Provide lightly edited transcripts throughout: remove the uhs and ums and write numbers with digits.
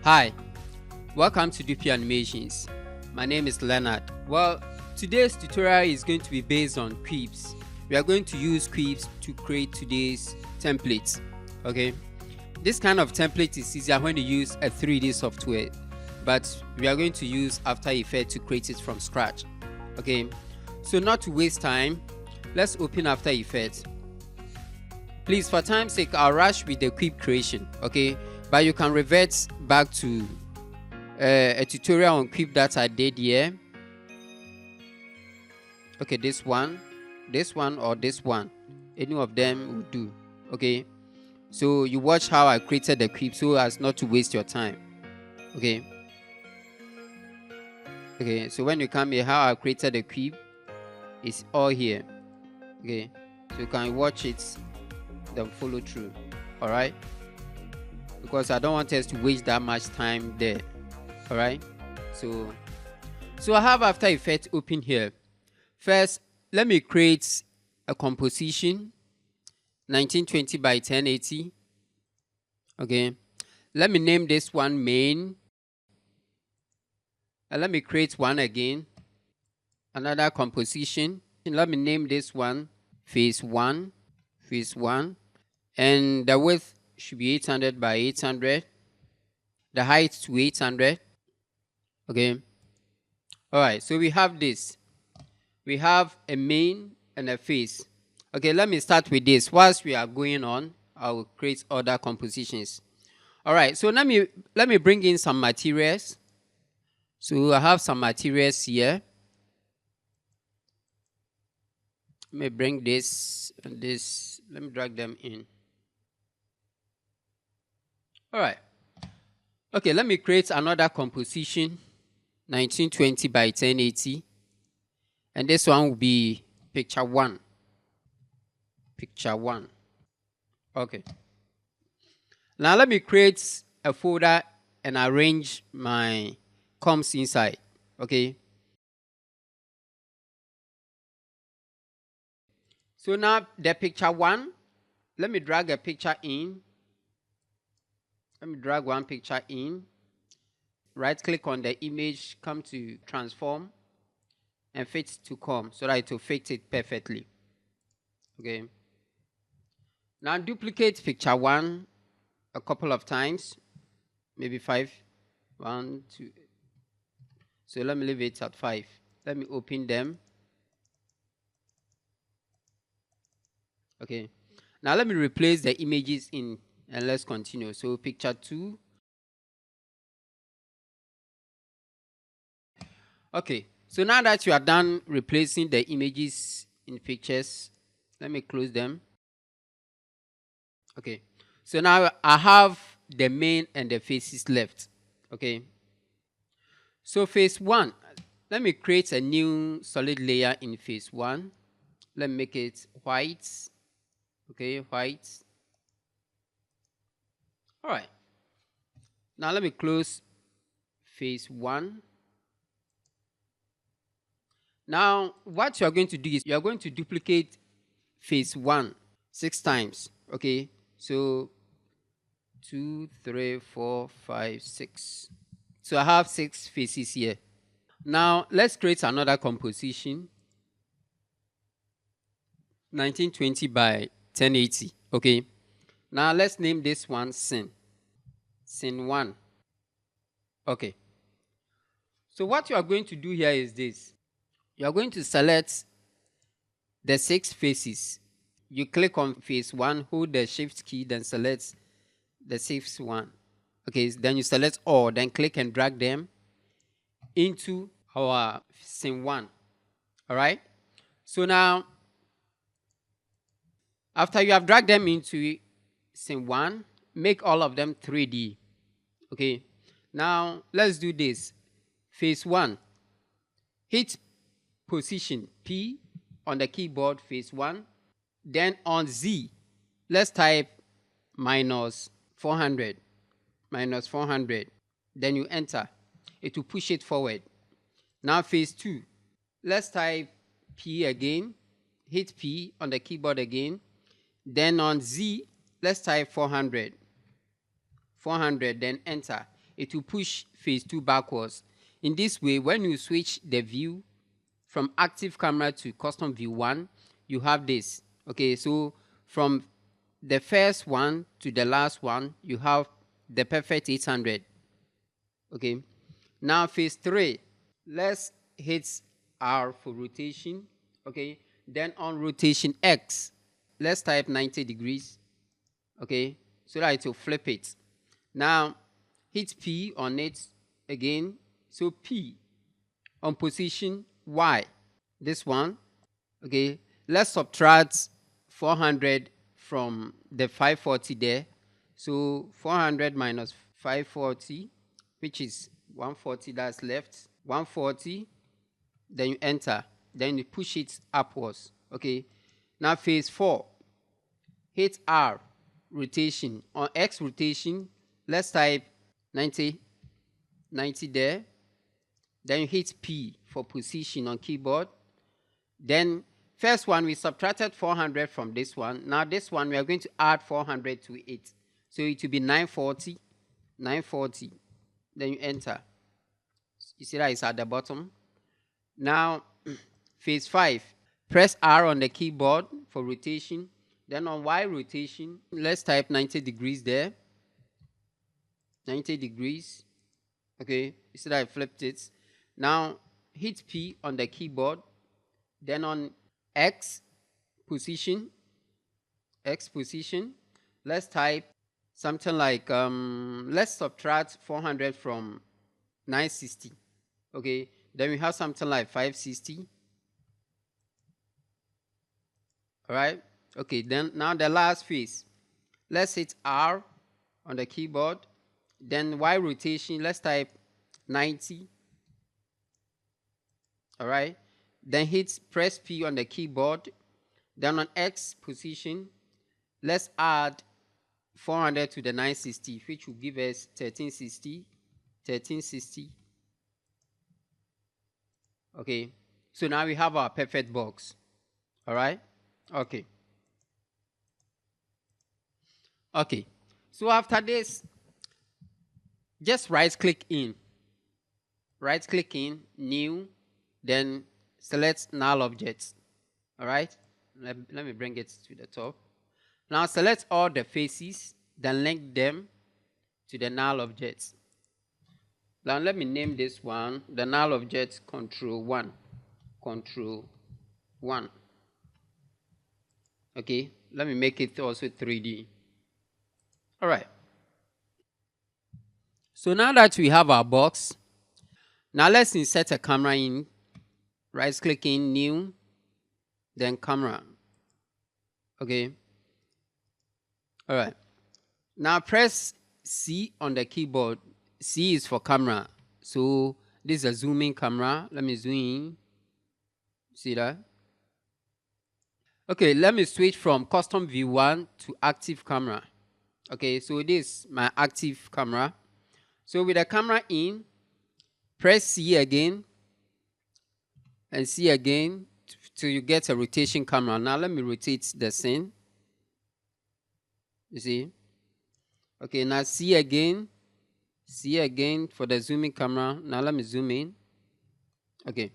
Hi, welcome to DP Animations. My name is Leonard. Well, today's tutorial is going to be based on quips. We are going to use quips to create today's templates. Okay, this kind of template is easier when you use a 3D software, but we are going to use After Effects to create it from scratch. Okay, so not to waste time, let's open After Effects. Please, for time's sake, I'll rush with the quip creation. Okay, but you can revert back to a tutorial on quip that I did here. Okay, this one, or this one, any of them will do. Okay, so you watch how I created the quip so as not to waste your time. Okay, so when you come here, how I created the quip is all here. Okay, so you can watch it, then follow through. All right, because I don't want us to waste that much time there. All right, so I have After Effects open here. First, let me create a composition 1920 by 1080. Okay, let me name this one main, and let me create one again, another composition, and let me name this one phase 1, and the width should be 800 by 800, the height to 800. Okay, all right, so we have this. We have a main and a face. Okay, let me start with this. Whilst we are going on, I will create other compositions. All right, so let me bring in some materials. So I have some materials here. Let me bring this and this. Let me drag them in. All right. Okay, let me create another composition, 1920 by 1080. And this one will be picture 1. Okay. Now let me create a folder and arrange my comps inside. Okay. So now the picture 1, let me drag a picture in. Let me drag one picture in. Right click on the image, come to transform and fit to comp so that it will fit it perfectly. Okay. Now duplicate picture 1 a couple of times, maybe 5. 1, 2. So let me leave it at 5. Let me open them. Okay. Now let me replace the images in and let's continue. So picture 2. Okay. So now that you are done replacing the images in pictures, let me close them. Okay. So now I have the main and the faces left. Okay. So phase 1, let me create a new solid layer in phase 1. Let me make it white. Okay, white. All right. Now let me close phase 1. Now, what you are going to do is you are going to duplicate phase 1 6 times. Okay, so 2, 3, 4, 5, 6. So I have 6 faces here. Now let's create another composition, 1920 by 1080. Okay, now let's name this one scene 1. Okay, so what you are going to do here is this. You are going to select the 6 faces. You click on phase 1, hold the shift key, then select the 6th one. Okay, then you select all, then click and drag them into our scene 1. All right, so now after you have dragged them into scene 1, make all of them 3D. Okay, now let's do this. Phase 1, hit position P on the keyboard, phase 1. Then on Z, let's type minus 400. Then you enter. It will push it forward. Now phase 2, let's type P again. Hit P on the keyboard again. Then on Z, let's type 400. Then enter. it will push phase 2 backwards. In this way, when you switch the view from active camera to custom view 1, you have this. Okay, so from the first one to the last one, you have the perfect 800. Okay, now phase 3, let's hit R for rotation. Okay, then on rotation X, let's type 90 degrees. Okay, so that it will flip it. Now hit P on it again. So P on position Y, this one. Okay, let's subtract 400 from the 540 there. So 400 minus 540, which is 140, that's left. 140, then you enter, then you push it upwards. Okay, now phase 4, hit R, rotation. On X rotation, let's type 90 there. Then you hit P for position on keyboard. Then first one, we subtracted 400 from this one. Now this one, we are going to add 400 to it. So it will be 940. Then you enter. You see that it's at the bottom. Now phase 5, press R on the keyboard for rotation. Then on Y rotation, let's type 90 degrees there. 90 degrees. Okay, you see that I flipped it. Now hit P on the keyboard. Then on X position, let's type something like, let's subtract 400 from 960. Okay, then we have something like 560. All right. Okay, then now the last phase, let's hit R on the keyboard. Then Y rotation, let's type 90. All right. Then press P on the keyboard. Then on X position, let's add 400 to the 960, which will give us 1360. Okay, so now we have our perfect box. All right. Okay, so after this, just right click in, new, then select null objects. All right, let me bring it to the top. Now select all the faces, then link them to the null objects. Now let me name this one the null object control 1. Okay, let me make it also 3D. All right, so now that we have our box, now let's insert a camera in. Right click in, new, then camera. Okay, all right, now press C on the keyboard. C is for camera, so this is a zooming camera. Let me zoom in. See that? Okay, let me switch from custom view 1 to active camera. Okay, so this is my active camera. So with the camera in, press C again and C again till you get a rotation camera. Now let me rotate the scene. You see? Okay, now C again for the zooming camera. Now let me zoom in. Okay,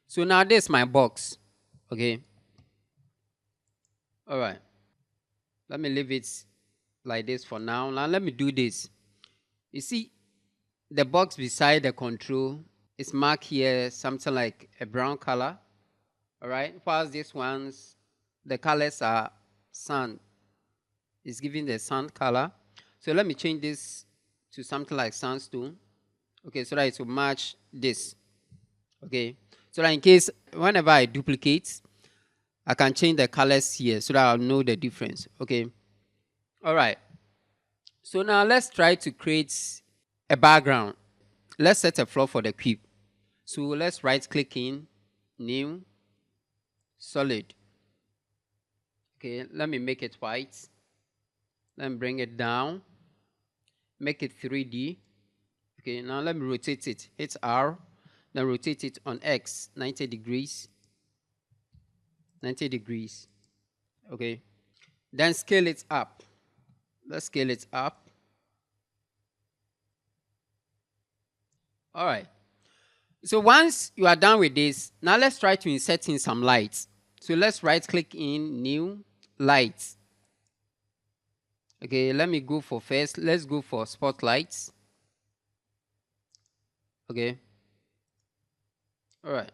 so now this is my box. Okay, all right, let me leave it like this for now. Now let me do this. You see the box beside the control is marked here something like a brown color. All right, whilst these ones, the colors are sand. It's giving the sand color. So let me change this to something like sandstone. Okay, so that it will match this. Okay, so that in case whenever I duplicate, I can change the colors here so that I'll know the difference. Okay, all right, so now let's try to create a background. Let's set a floor for the cube. So let's right click in, new, solid. Okay, let me make it white. Let me bring it down, make it 3D. Okay, now let me rotate it. Hit R, then rotate it on X, 90 degrees. 90 degrees. Okay, then scale it up. Let's scale it up. All right. So once you are done with this, now let's try to insert in some lights. So let's right click in new lights. Okay, let me go for first. Let's go for spotlights. Okay. All right.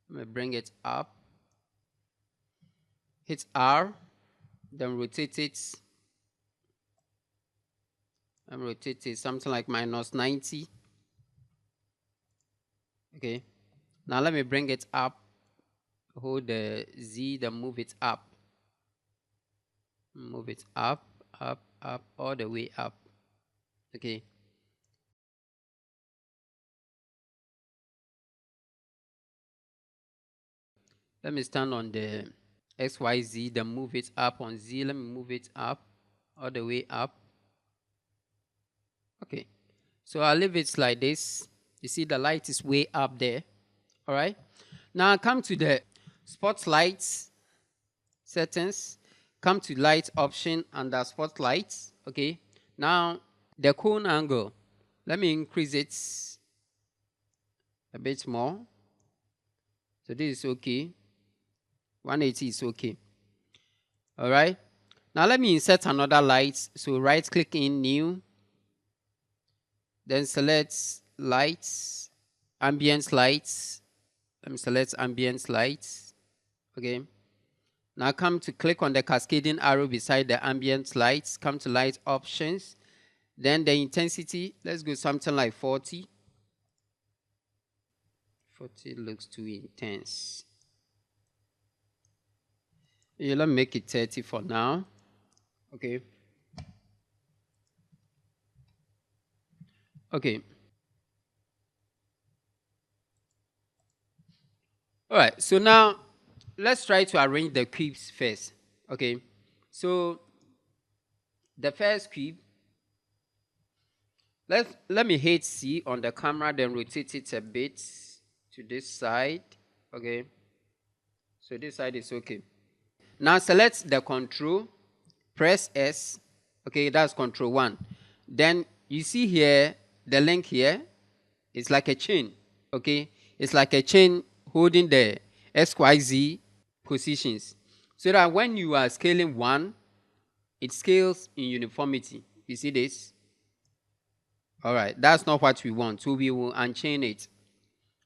Let me bring it up. Hit R, then rotate it. And rotate it something like -90. Okay. Now let me bring it up. Hold the Z, then move it up. Move it up, up, up, all the way up. Okay. Let me stand on the XYZ, then move it up on Z. Let me move it up, all the way up. Okay. So I'll leave it like this. You see the light is way up there. All right. Now I come to the spotlights settings. Come to light option under spotlights. Okay. Now the cone angle. Let me increase it a bit more. So this is okay. 180 is okay. All right. Now let me insert another light. So right click in new. Then select lights, ambient lights. Let me select ambient lights. Okay. Now come to click on the cascading arrow beside the ambient lights. Come to light options. Then the intensity, let's go something like 40. 40 looks too intense. Yeah, let me make it 30 for now. Okay. Okay. All right. So now let's try to arrange the cubes first. Okay. So the first cube, let me hit C on the camera, then rotate it a bit to this side. Okay. So this side is okay. Now select the control, press S. Okay, that's control 1. Then you see here, the link here, it's like a chain. Okay, it's like a chain holding the XYZ positions. So that when you are scaling 1, it scales in uniformity. You see this? All right, that's not what we want. So we will unchain it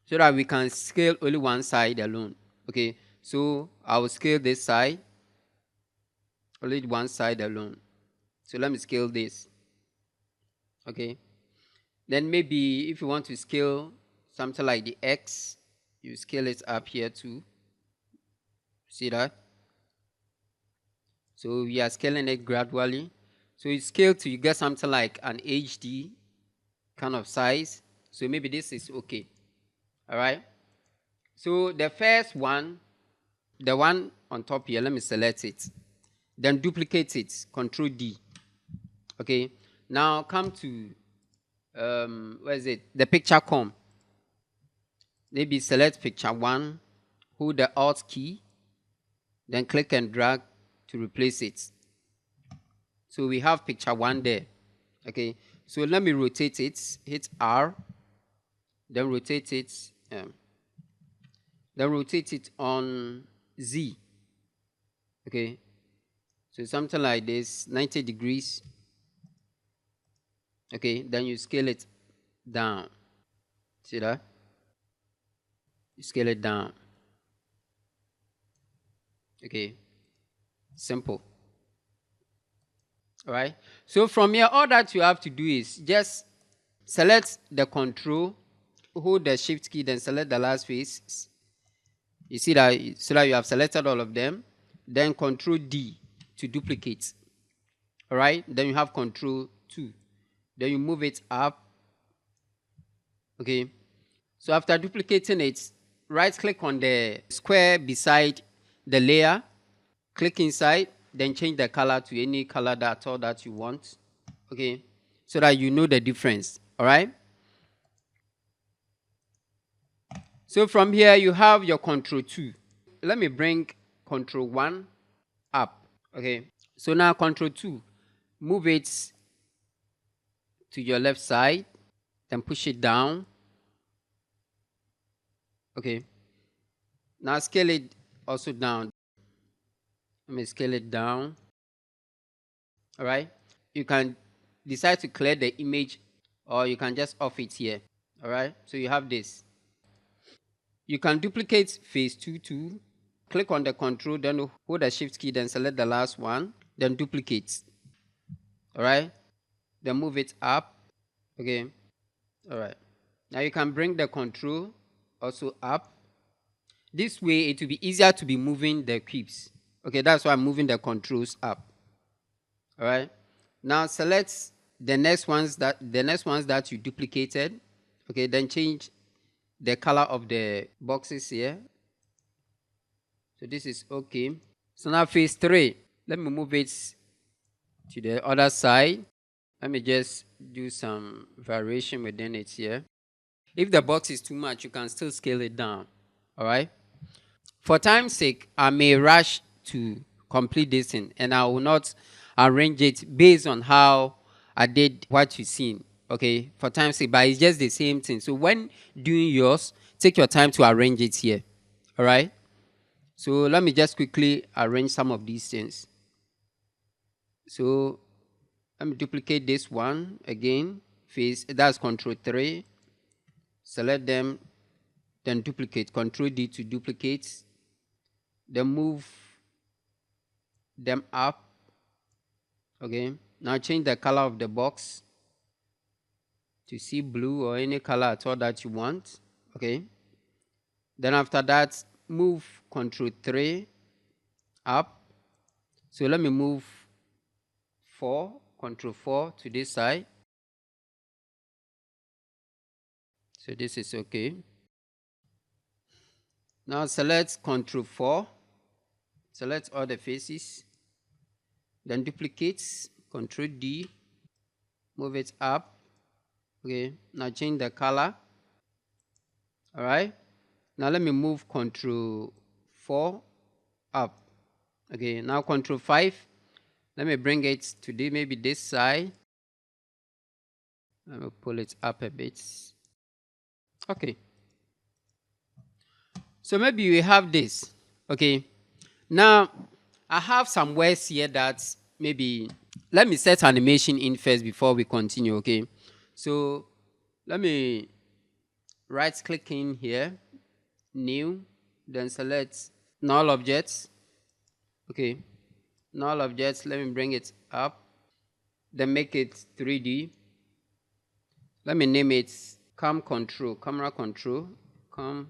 so that we can scale only one side alone. Okay, so I will scale this side, only one side alone. So let me scale this. Okay, then maybe if you want to scale something like the X, you scale it up here too. See that? So we are scaling it gradually. So you scale to you get something like an HD kind of size. So maybe this is okay. All right. So the first one, the one on top here, let me select it. Then duplicate it, Control D. Okay. Now come to where is it? The picture comb. Maybe select picture 1, hold the Alt key, then click and drag to replace it. So we have picture 1 there. Okay. So let me rotate it. Hit R, then rotate it. Then rotate it on Z. Okay. So something like this, 90 degrees. Okay. Then you scale it down. See that? You scale it down. Okay. Simple. All right. So from here, all that you have to do is just select the control, hold the shift key, then select the last face. You see that, so that you have selected all of them. Then Control D to duplicate. All right. Then you have Control 2. Then you move it up. Okay. So after duplicating it, right click on the square beside the layer. Click inside, then change the color to any color that you want. Okay. So that you know the difference. All right. So from here, you have your Control 2. Let me bring Control 1 up. Okay. So now Control 2, move it to your left side. then push it down. Okay, now scale it also down. Let me scale it down. All right, you can decide to clear the image, or you can just off it here. All right, so you have this. You can duplicate phase 2 too. Click on the control, then hold the shift key, then select the last one, then duplicate. All right, then move it up. Okay, all right, now you can bring the control also up. This way it will be easier to be moving the creeps. Okay, that's why I'm moving the controls up. All right, now select the next ones that you duplicated. Okay, then change the color of the boxes here. So this is okay. So now phase 3, let me move it to the other side. Let me just do some variation within it here. If the box is too much, you can still scale it down. All right, for time's sake, I may rush to complete this thing, and I will not arrange it based on how I did what you've seen. Okay, for time's sake, but it's just the same thing. So when doing yours, take your time to arrange it here. All right, so let me just quickly arrange some of these things. So let me duplicate this one again. Phase, that's Control 3. Select them, then duplicate. Control D to duplicate. Then move them up. Okay, now change the color of the box to see blue or any color at all that you want. Okay, then after that, move Control 3 up. So let me move 4, Control 4 to this side. So this is okay. Now select Control 4, select all the faces, then duplicate, Control D, move it up. Okay, now change the color. All right, now let me move Control 4 up. Okay, now Control 5, let me bring it to maybe this side. Let me pull it up a bit. Okay, so maybe we have this. Okay, now I have some words here that maybe, let me set animation in first before we continue. Okay, so let me right click in here, new, then select null objects. Okay, null objects, let me bring it up, then make it 3D. Let me name it cam control, camera control, cam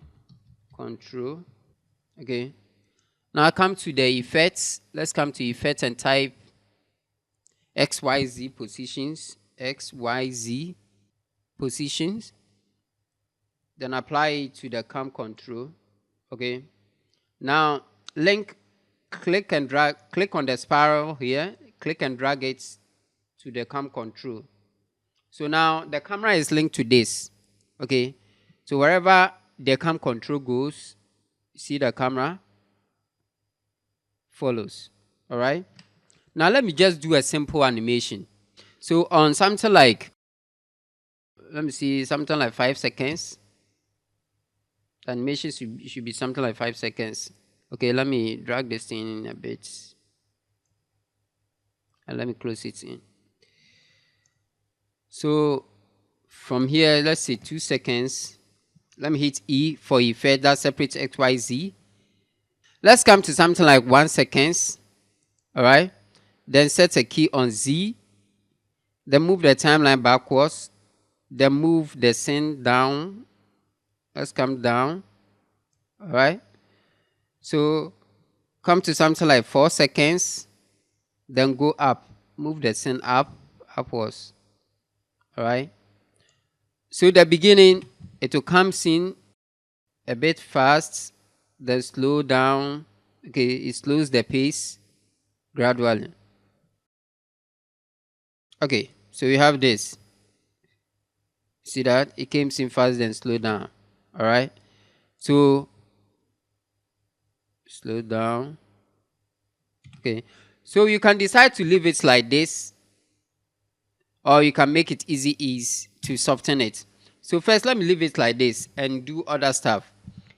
control. Okay, now I come to the effects. Let's come to effects and type XYZ positions, XYZ positions, then apply it to the cam control. Okay, now click and drag, click on the spiral here, click and drag it to the cam control. So now the camera is linked to this. Okay, so wherever the cam control goes, see the camera follows. All right, now let me just do a simple animation. So on something like, let me see, something like 5 seconds. The animation should be something like 5 seconds. Okay, let me drag this thing in a bit, and let me close it in. So from here, let's say 2 seconds. Let me hit E for effect that separates XYZ. Let's come to something like 1 second. All right, then set a key on Z, then move the timeline backwards, then move the scene down. Let's come down. All right, so come to something like 4 seconds, then go up, move the scene upwards. All right, so the beginning, it will come in a bit fast, then slow down. Okay, it slows the pace gradually. Okay, so we have this. See that it came in fast, then slow down. All right, so slow down. Okay, so you can decide to leave it like this, or you can make it easy to soften it. So first, let me leave it like this and do other stuff.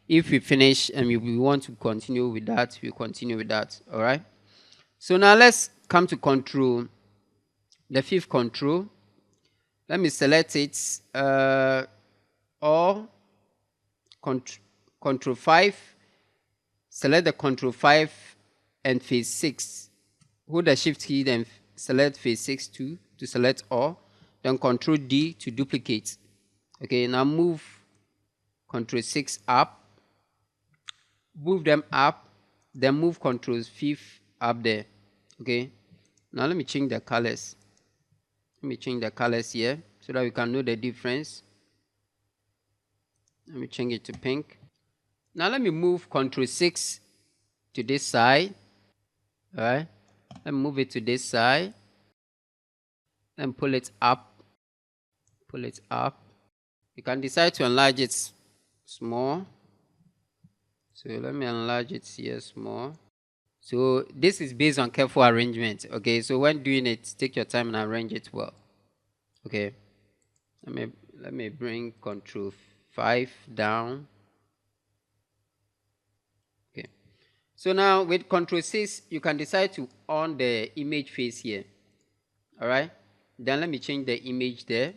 If we finish and we want to continue with that, we'll continue with that. All right. So now let's come to control, the fifth control. Let me select it, or control 5. Select the control 5 and phase 6. Hold the shift key, then select phase 6 to select all. Then control D to duplicate. Okay, now move control 6 up. Move them up. Then move control 5 up there. Okay, now let me change the colors. Let me change the colors here so that we can know the difference. Let me change it to pink. Now let me move control 6 to this side. All right, let me move it to this side and pull it up. Pull it up. You can decide to enlarge it small. So let me enlarge it here small. So this is based on careful arrangement. Okay, so when doing it, take your time and arrange it well. Okay, let me bring control 5 down. Okay, so now with control 6, you can decide to on the image face here. All right, then let me change the image there.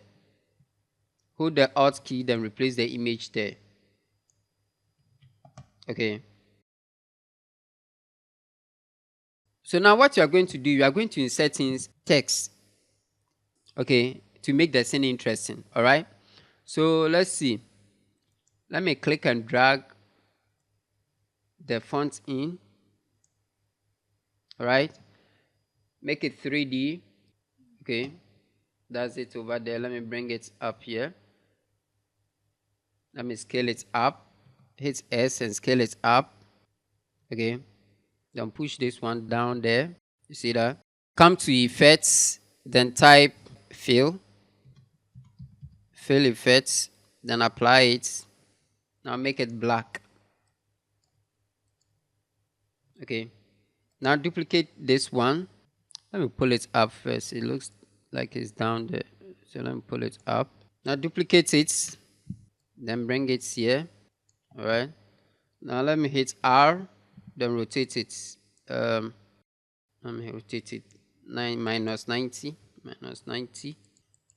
Hold the Alt key, then replace the image there. Okay, so now what you are going to do, you are going to insert in text, okay, to make the scene interesting. All right, so let's see. Let me click and drag the font in. All right, make it 3D. Okay, that's it over there. Let me bring it up here. Let me scale it up. Hit S and scale it up. Okay, then push this one down there. You see that? Come to effects, then type fill effects, then apply it. Now make it black. Okay, now duplicate this one. Let me pull it up first. It looks like it's down there, so let me pull it up. Now duplicate it, then bring it here. All right, now let me hit R, then rotate it. Let me rotate it minus 90.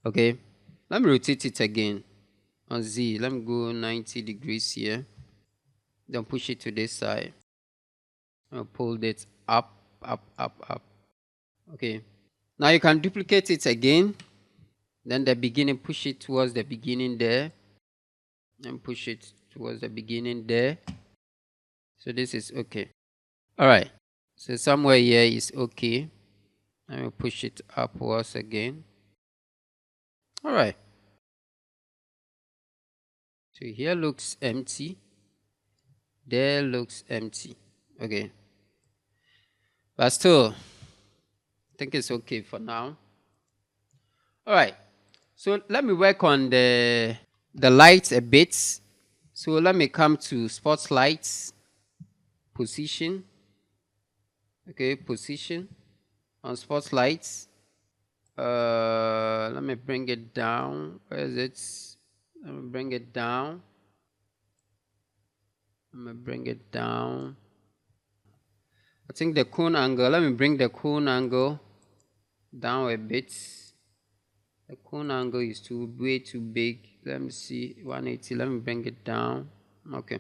Okay, let me rotate it again on Z. Let me go 90 degrees here, then push it to this side. I'll pull it up. Okay, now you can duplicate it again, then the beginning, push it towards the beginning there, and push it towards the beginning there. So this is okay. All right, so somewhere here is okay. Let me push it upwards again. All right, so here looks empty, there looks empty. Okay, but still I think it's okay for now. All right, so let me work on the lights a bit. So let me come to spotlights, position. Okay, position on spotlights. Let me bring it down. Where is it? Let me bring it down. I think the cone angle. Let me bring the cone angle down a bit. The cone angle is way too big. Let me see, 180. Let me bring it down. Okay.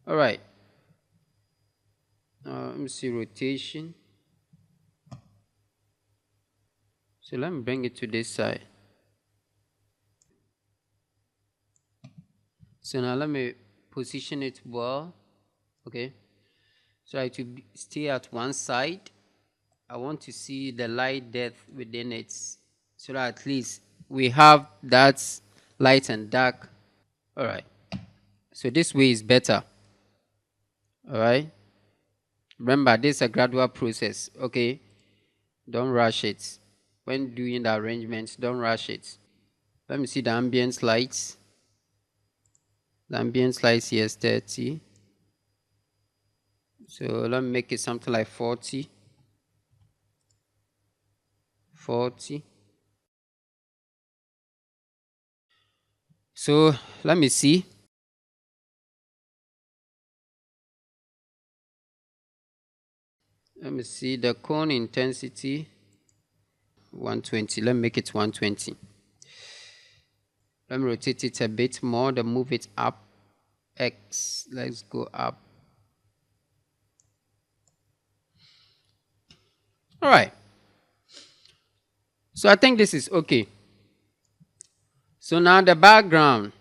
All right. Let me see rotation. So let me bring it to this side. So now let me position it well. Okay. So I to stay at one side. I want to see the light depth within it, so that at least we have that light and dark. All right, so this way is better. All right, remember, this is a gradual process. Okay, don't rush it when doing the arrangements. Don't rush it. Let me see the ambient lights. The ambient lights here is 30, so let me make it something like 40. So let me see. Let me see the cone intensity 120. Let me make it 120. Let me rotate it a bit more, then move it up. X, let's go up. All right. So I think this is okay. So now the background.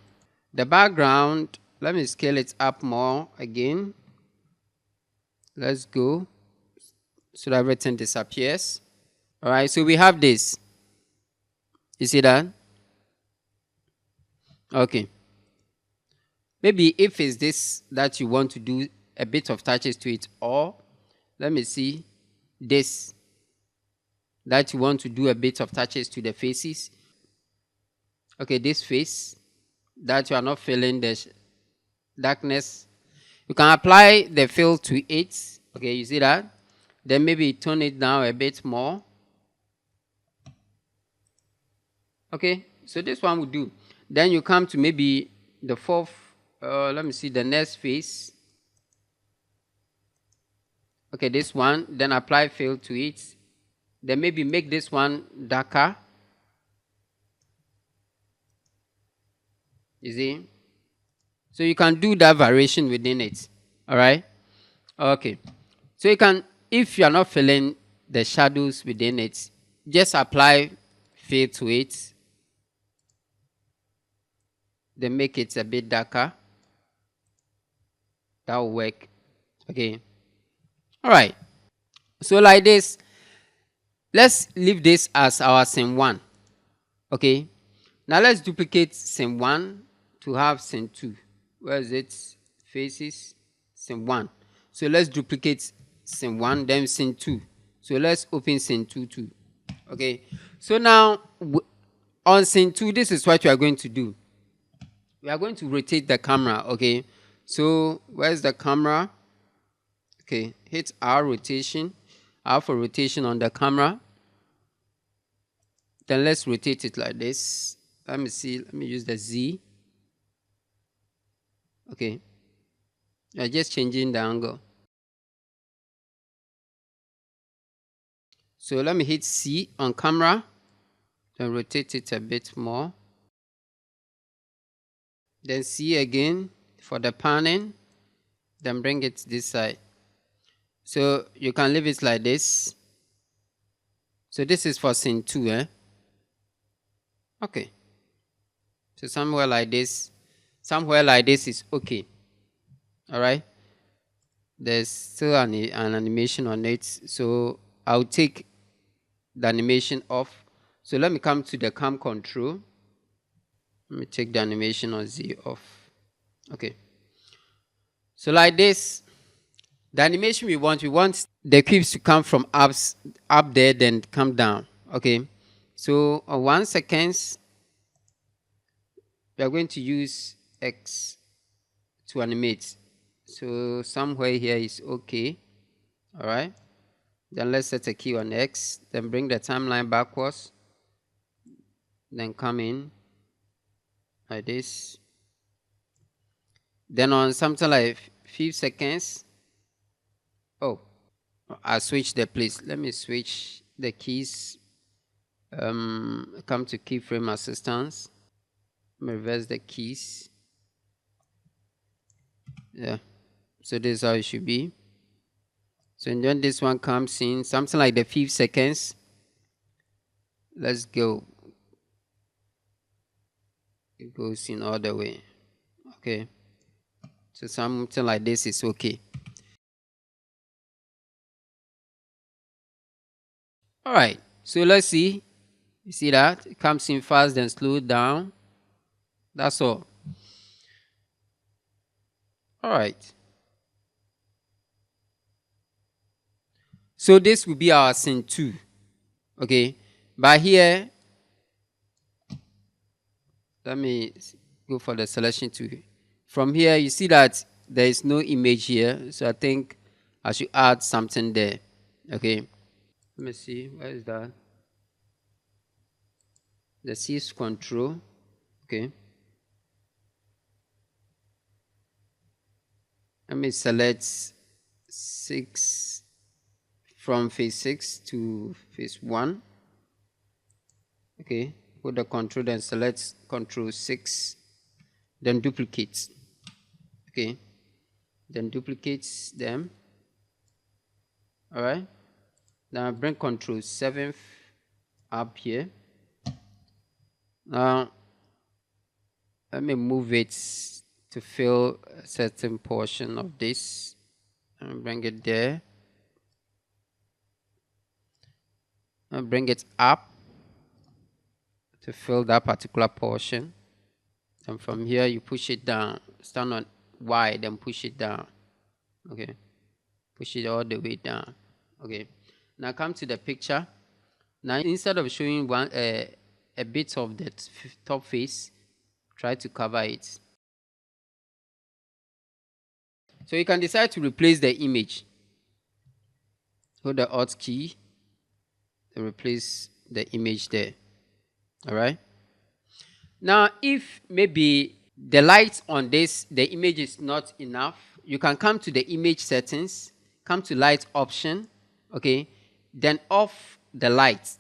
The background, let me scale it up more again. Let's go so that everything disappears. All right, so we have this. You see that? Okay. Maybe if it's this that you want to do a bit of touches to it, or let me see this that you want to do a bit of touches to the faces. Okay, this face that you are not feeling the darkness, you can apply the fill to it. Okay, you see that? Then maybe tone it down a bit more. Okay, so this one will do. Then you come to maybe the fourth, let me see, the next face. Okay, this one, then apply fill to it. Then maybe make this one darker. You see? So you can do that variation within it. All right? Okay. So you can, if you are not feeling the shadows within it, just apply fill to it. Then make it a bit darker. That will work. Okay. All right. So like this, let's leave this as our scene 1. Okay. Now let's duplicate scene 1 to have scene 2. Where is it? Faces, scene 1. So let's duplicate scene 1, then scene 2. So let's open scene 2 too. Okay. So now on scene 2, this is what we are going to do. We are going to rotate the camera. Okay. So where's the camera? Okay. Hit R rotation. R for rotation on the camera. Then let's rotate it like this. Let me see. Let me use the Z. Okay. You're just changing the angle. So let me hit C on camera. Then rotate it a bit more. Then C again for the panning. Then bring it this side. So you can leave it like this. So this is for scene 2, eh? Okay. So somewhere like this is okay. All right. There's still an animation on it. So I'll take the animation off. So let me come to the cam control. Let me take the animation on Z off. Okay. So like this, the animation we want the clips to come from up there, then come down. Okay. So on 1 second, we are going to use X to animate. So somewhere here is okay. All right. Then let's set a key on X. Then bring the timeline backwards. Then come in like this. Then on something like 5 seconds. Oh, I switch the place. Let me switch the keys. Come to keyframe assistance. Let me reverse the keys. Yeah. So this is how it should be. So and then this one comes in something like the 5 seconds. Let's go. It goes in all the way. Okay. So something like this is okay. All right. So let's see. You see that? It comes in fast, then slow down. That's all. All right. So this will be our scene 2. Okay. But here, let me go for the selection 2. From here, you see that there is no image here. So I think I should add something there. Okay. Let me see. Where is that? The seize control. Okay. Let me select 6 from phase 6 to phase 1. Okay, put the control, then select control 6, then duplicate. Okay, then duplicate them. All right, now I bring control 7 up here. Now let me move it to fill a certain portion of this and bring it there. And bring it up to fill that particular portion. And from here you push it down. Stand on Y, then push it down. Okay, push it all the way down. Okay, now come to the picture. Now instead of showing a bit of the top face, try to cover it. So you can decide to replace the image. Hold the Alt key to replace the image there. All right. Now, if maybe the light on this, the image is not enough, you can come to the image settings, come to light option, okay, then off the light.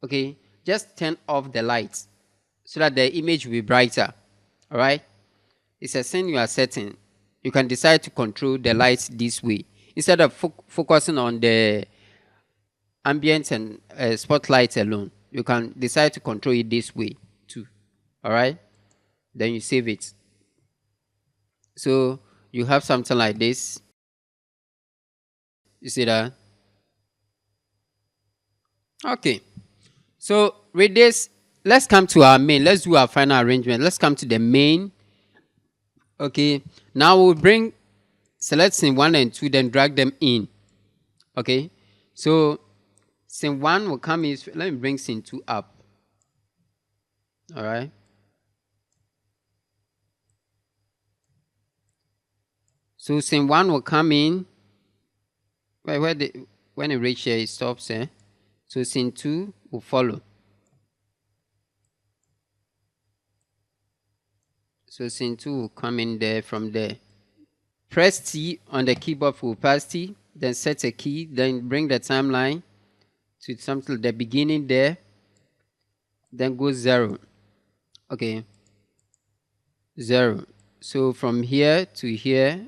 Okay, just turn off the light so that the image will be brighter. All right. It's a thing you are setting. You can decide to control the lights this way instead of focusing on the ambient and spotlight alone. You can decide to control it this way too. All right, then you save it. So you have something like this. You see that? Okay, so with this, let's come to our main. Let's do our final arrangement. Let's come to the main. Okay, now we'll bring select scene 1 and 2, then drag them in. Okay, so scene 1 will come in. Let me bring scene 2 up. All right, so scene 1 will come in. When it reaches here, it stops. So scene 2 will follow. So scene 2 will come in there from there. Press T on the keyboard for opacity, then set a key, then bring the timeline to something the beginning there, then go 0. Okay, 0. So from here to here,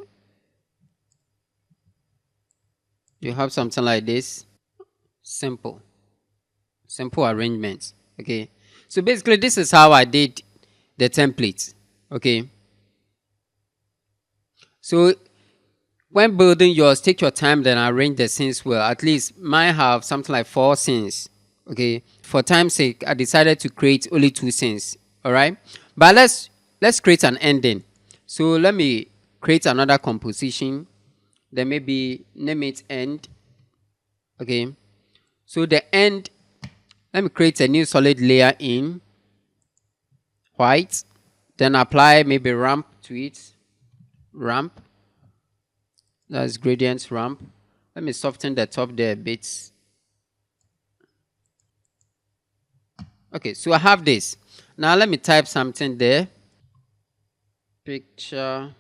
you have something like this. Simple arrangement. Okay, so basically this is how I did the template. Okay, so when building yours, take your time, then arrange the scenes well. At least mine have something like 4 scenes. Okay, for time's sake, I decided to create only 2 scenes. All right, but let's create an ending. So let me create another composition, then maybe name it end. Okay, so the end, let me create a new solid layer in white, then apply maybe ramp to it. Ramp, that's gradient ramp. Let me soften the top there a bit. Okay, so I have this. Now let me type something there. Picture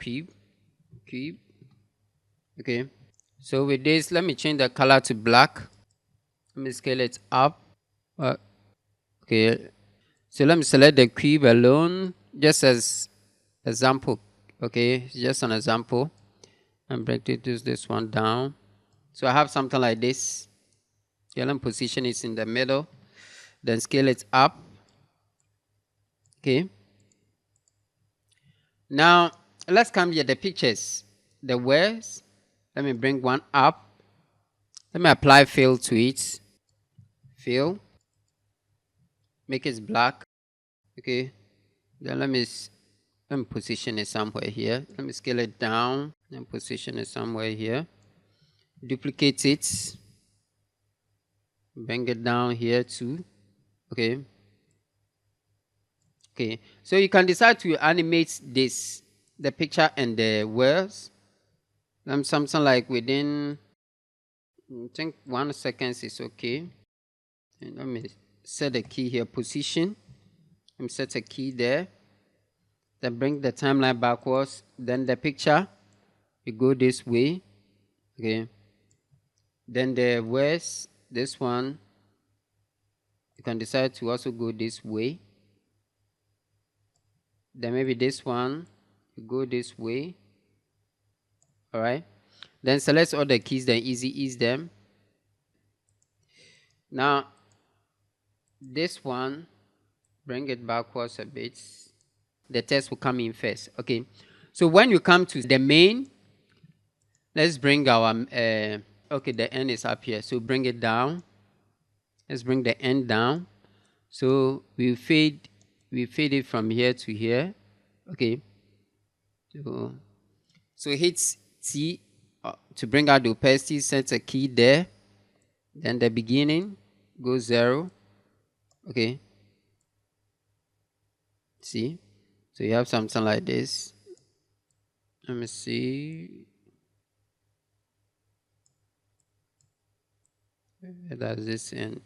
cube. Okay, so with this, let me change the color to black. Let me scale it up. Okay, so let me select the cube alone, just as example. Okay, just an example. And break this one down. So I have something like this. Okay, let me position it in the middle, then scale it up. Okay, now let's come here, the pictures, the words. Let me bring one up. Let me apply fill to it. Fill, make it black. Okay, then let me position it somewhere here. Let me scale it down and position it somewhere here. Duplicate it, bring it down here too. Okay, so you can decide to animate this, the picture and the words. Something like within, I think 1 second is okay. And let me set a key here, position. Let me set a key there. Then bring the timeline backwards. Then the picture, you go this way. Okay. Then the words, this one, you can decide to also go this way. Then maybe this one, you go this way. All right. Then select all the keys, then easy ease them. Now, this one, bring it backwards a bit. The text will come in first. Okay. So when you come to the main, let's bring our, okay, the end is up here. So bring it down. Let's bring the end down. So we fade it from here to here. Okay. So hit T to bring out the opacity, set a key there. Then the beginning, go 0. Okay. See? So you have something like this. Let me see. Where does this end?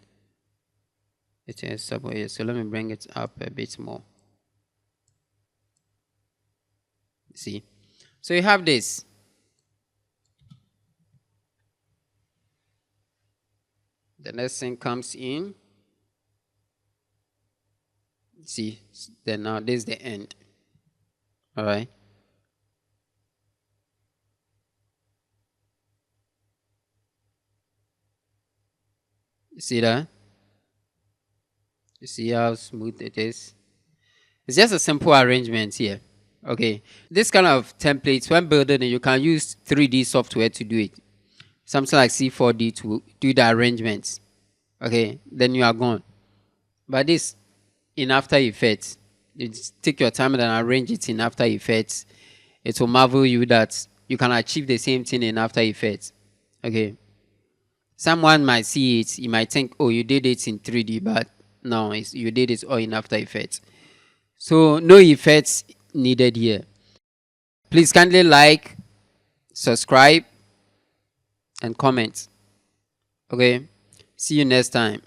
It is somewhere here. So let me bring it up a bit more. See? So you have this. The next thing comes in. See? Then now this is the end. All right. You see that? You see how smooth it is? It's just a simple arrangement here. Okay. This kind of templates, when building it, you can use 3D software to do it. Something like C4D to do the arrangements. Okay. Then you are gone. But this in After Effects, you just take your time and arrange it in After Effects. It will marvel you that you can achieve the same thing in After Effects. Okay. Someone might see it, you might think, oh, you did it in 3D, but no, you did it all in After Effects. So no effects needed here. Please kindly like, subscribe, and comment. Okay. See you next time.